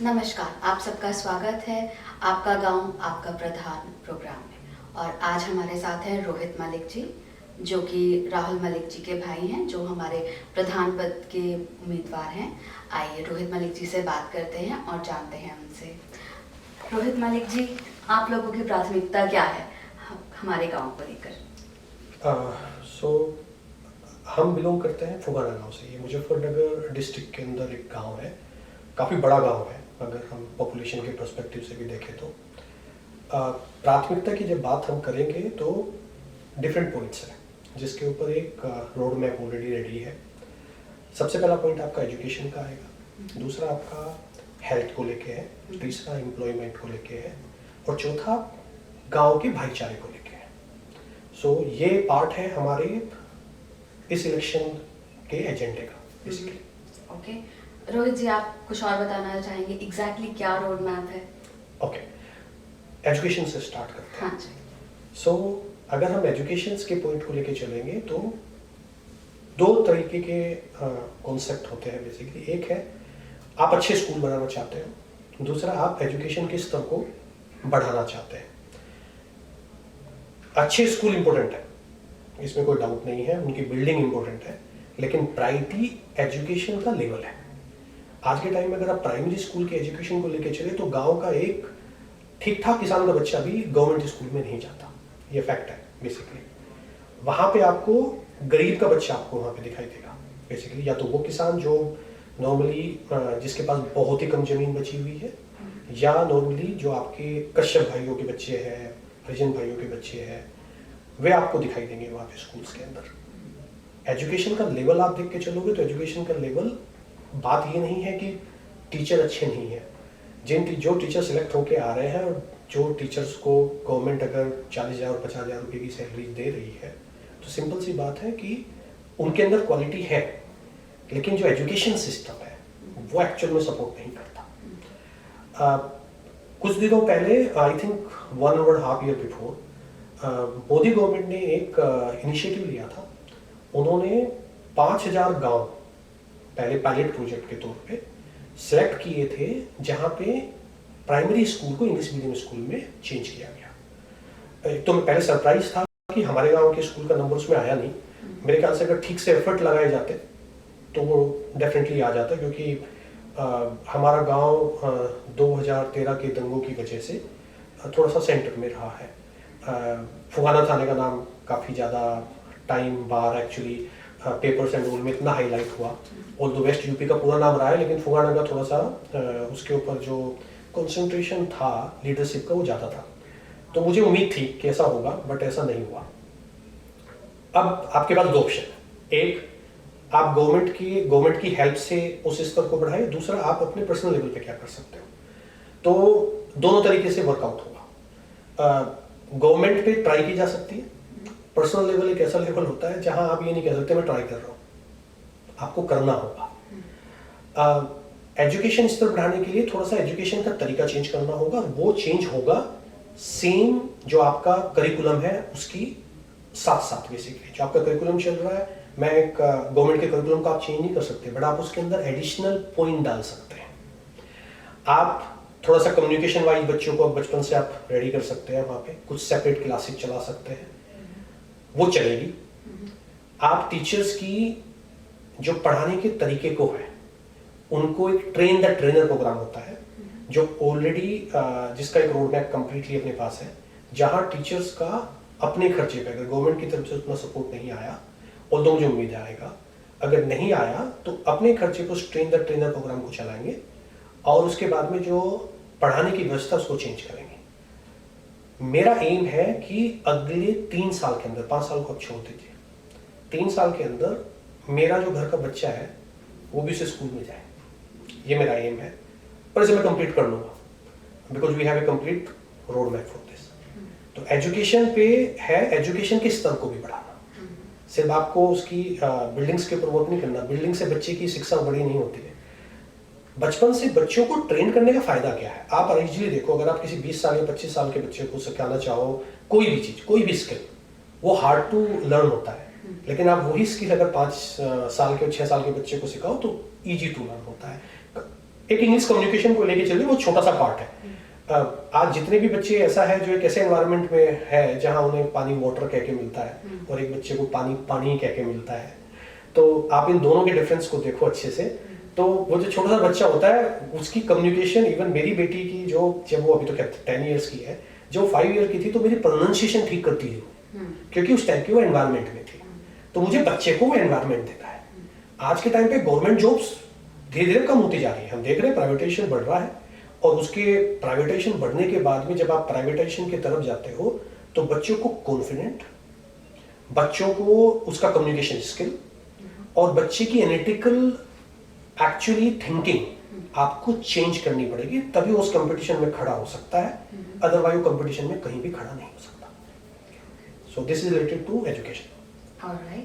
नमस्कार, आप सबका स्वागत है आपका गांव आपका प्रधान प्रोग्राम में। और आज हमारे साथ हैं रोहित मलिक जी, जो कि राहुल मलिक जी के भाई हैं, जो हमारे प्रधान पद के उम्मीदवार हैं। आइए रोहित मलिक जी से बात करते हैं और जानते हैं उनसे। रोहित मलिक जी, आप लोगों की प्राथमिकता क्या है हमारे गांव को लेकर? हम बिलोंग करते हैं फुगाना गांव से। ये मुजफ्फरनगर डिस्ट्रिक्ट के अंदर एक गांव है, काफ़ी बड़ा गांव है अगर हम पॉपुलेशन के पर्सपेक्टिव से भी देखें तो। प्राथमिकता की जब बात हम करेंगे तो डिफरेंट पॉइंट्स हैं, जिसके ऊपर एक रोड मैप ऑलरेडी रेडी है। सबसे पहला पॉइंट आपका एजुकेशन का आएगा, दूसरा आपका हेल्थ को लेके है, तीसरा एम्प्लॉयमेंट को लेके है, और चौथा गांव के भाईचारे को लेके है। ये पार्ट है हमारे इस इलेक्शन के एजेंडे का बेसिकली। ओके, रोहित जी आप कुछ और बताना चाहेंगे? एग्जैक्टली क्या रोड मैप है? ओके, एजुकेशन से स्टार्ट करते हैं। हाँ जी। अगर हम एजुकेशन के पॉइंट को लेके चलेंगे तो दो तरीके के कॉन्सेप्ट होते हैं बेसिकली। एक है आप अच्छे स्कूल बनाना चाहते हो, दूसरा आप एजुकेशन के स्तर को बढ़ाना चाहते हैं। अच्छे स्कूल इंपॉर्टेंट है, इसमें कोई डाउट नहीं है, उनकी बिल्डिंग इंपॉर्टेंट है, लेकिन प्रायोरिटी एजुकेशन का लेवल है। आज के टाइम में अगर आप प्राइमरी स्कूल के एजुकेशन को लेके चले तो गांव का एक ठीक ठाक किसान का बच्चा भी गवर्नमेंट स्कूल में नहीं जाता, ये फैक्ट है बेसिकली। वहां पे आपको गरीब का बच्चा आपको वहां पे दिखाई देगा बेसिकली, या तो वो किसान जो नॉर्मली जिसके पास बहुत ही कम जमीन बची हुई है, या नॉर्मली जो आपके कश्यप भाइयों के बच्चे हैं, हरिजन भाइयों के बच्चे हैं, वे आपको दिखाई देंगे वहां पे स्कूल्स के अंदर। एजुकेशन का लेवल आप देख के चलोगे तो एजुकेशन का लेवल, बात ये नहीं है कि टीचर अच्छे नहीं है। जो टीचर सिलेक्ट होके आ रहे हैं और जो टीचर्स को गवर्नमेंट अगर 40,000 और 50,000 रुपये की सैलरी दे रही है, तो सिंपल सी बात है कि उनके अंदर क्वालिटी है, लेकिन जो एजुकेशन सिस्टम है वो एक्चुअल में सपोर्ट नहीं करता। कुछ दिनों पहले, I think 1.5 year before, Modi government ने एक इनिशिएटिव लिया था। उन्होंने 5,000 गांव पहले पायलट प्रोजेक्ट के तौर पे सिलेक्ट किए थे, जहां पे प्राइमरी स्कूल को इंग्लिश मीडियम स्कूल में चेंज किया गया। तो मैं पहले सरप्राइज था कि हमारे गांव के स्कूल का नंबर उसमें आया नहीं। मेरे ख्याल से अगर ठीक से एफर्ट लगाए जाते तो वो डेफिनेटली आ जाता, क्योंकि हमारा गांव 2013 के दंगों की वजह से थोड़ा सा सेंटर में रहा है। फुगाना थाने का नाम काफ़ी ज़्यादा time bar actually papers and all में इतना हाईलाइट हुआ, ऑल द वेस्ट यूपी का पूरा नाम रहा है, लेकिन फुगाना का थोड़ा सा उसके ऊपर जो कंसंट्रेशन था लीडरशिप का वो ज़्यादा था। तो मुझे उम्मीद थी कि ऐसा होगा, बट ऐसा नहीं हुआ। अब आपके पास दो ऑप्शन है, एक आप गवर्नमेंट की हेल्प से उस स्तर को बढ़ाए, दूसरा आप अपने पर्सनल लेवल पे क्या कर सकते हो। तो दोनों तरीके से वर्कआउट होगा। गवर्नमेंट पे ट्राई की जा सकती है। पर्सनल लेवल एक ऐसा लेवल होता है जहां आप ये नहीं कह सकते मैं ट्राई कर रहा हूं, आपको करना होगा। एजुकेशन स्तर बढ़ाने के लिए थोड़ा सा एजुकेशन का तरीका चेंज करना होगा। वो चेंज होगा सेम जो आपका करिकुलम है उसकी साथ साथ। बेसिकली जो आपका करिकुलम चल रहा है, मैं एक गवर्नमेंट के करिकुलम को आप चेंज नहीं कर सकते, बट आप उसके अंदर एडिशनल पॉइंट डाल सकते हैं। आप थोड़ा सा कम्युनिकेशन वाइज बच्चों को बचपन से आप रेडी कर सकते हैं, वहां पे कुछ सेपरेट क्लासेस चला सकते हैं, वो चलेगी। आप टीचर्स की जो पढ़ाने के तरीके को है, उनको एक ट्रेन द ट्रेनर प्रोग्राम होता है, जो ऑलरेडी जिसका एक रोड मैप कंप्लीटली अपने पास है, जहां टीचर्स का अपने खर्चे पे, अगर गवर्नमेंट की तरफ से उतना सपोर्ट नहीं आया, और तो मुझे उम्मीद आएगा, अगर नहीं आया तो अपने खर्चे को ट्रेन द ट्रेनर प्रोग्राम को चलाएंगे, और उसके बाद में जो पढ़ाने की व्यवस्था उसको चेंज करेंगे। मेरा एम है कि अगले 3 साल के अंदर, 5 साल को आप छोड़ दीजिए, 3 साल के अंदर मेरा जो घर का बच्चा है वो भी उस स्कूल में जाए, ये मेरा एम है। पर इसे मैं कंप्लीट कर लूंगा, because we have a complete road map for this. तो एजुकेशन पे है, एजुकेशन के स्तर को भी बढ़ाना। सिर्फ आपको उसकी बिल्डिंग्स के ऊपर वर्क नहीं करना, बिल्डिंग से बच्चे की शिक्षा बड़ी नहीं होती है। बचपन से बच्चों को ट्रेन करने का फायदा क्या है, आप इजीली देखो, अगर आप किसी 20 साल या 25 साल के बच्चे को सिखाना चाहो कोई भी चीज, कोई भी स्किल, वो हार्ड टू लर्न होता है। लेकिन आप वही स्किल अगर 5 साल के 6 साल के बच्चे को सिखाओ तो इजी टू लर्न होता है। एक इंग्लिश कम्युनिकेशन को लेके चलिए, वो छोटा सा पार्ट है। आज जितने भी बच्चे ऐसा है जो एक ऐसे एनवायरनमेंट में है जहां उन्हें पानी वाटर कह के मिलता है और एक बच्चे को पानी पानी कह के मिलता है, तो आप इन दोनों के डिफरेंस को देखो अच्छे से। तो वो जो छोटा सा बच्चा होता है उसकी कम्युनिकेशन, इवन मेरी बेटी की जो, जब वो अभी तो 10 ईयर्स की है, जो 5 ईयर की थी तो मेरी प्रोनाउंसिएशन ठीक करती थी वो, क्योंकि उस टाइप की वो एनवायरनमेंट में थी। तो मुझे बच्चे को वो एनवायरनमेंट देता है। आज के टाइम पे गवर्नमेंट जॉब्स धीरे धीरे कम होती जा रही है, हम देख रहे हैं प्राइवेटाइजेशन बढ़ रहा है, और उसके प्राइवेटाइजेशन बढ़ने के बाद में जब आप प्राइवेटाइजेशन की तरफ जाते हो तो बच्चों को कॉन्फिडेंट, बच्चों को उसका कम्युनिकेशन स्किल और बच्चे की एनालिटिकल एक्चुअली थिंकिंग आपको चेंज करनी पड़ेगी, तभी वो उस कंपटीशन में खड़ा हो सकता है, अदरवाइज वो कंपटीशन में कहीं भी खड़ा नहीं हो सकता। So this is related to education. Alright,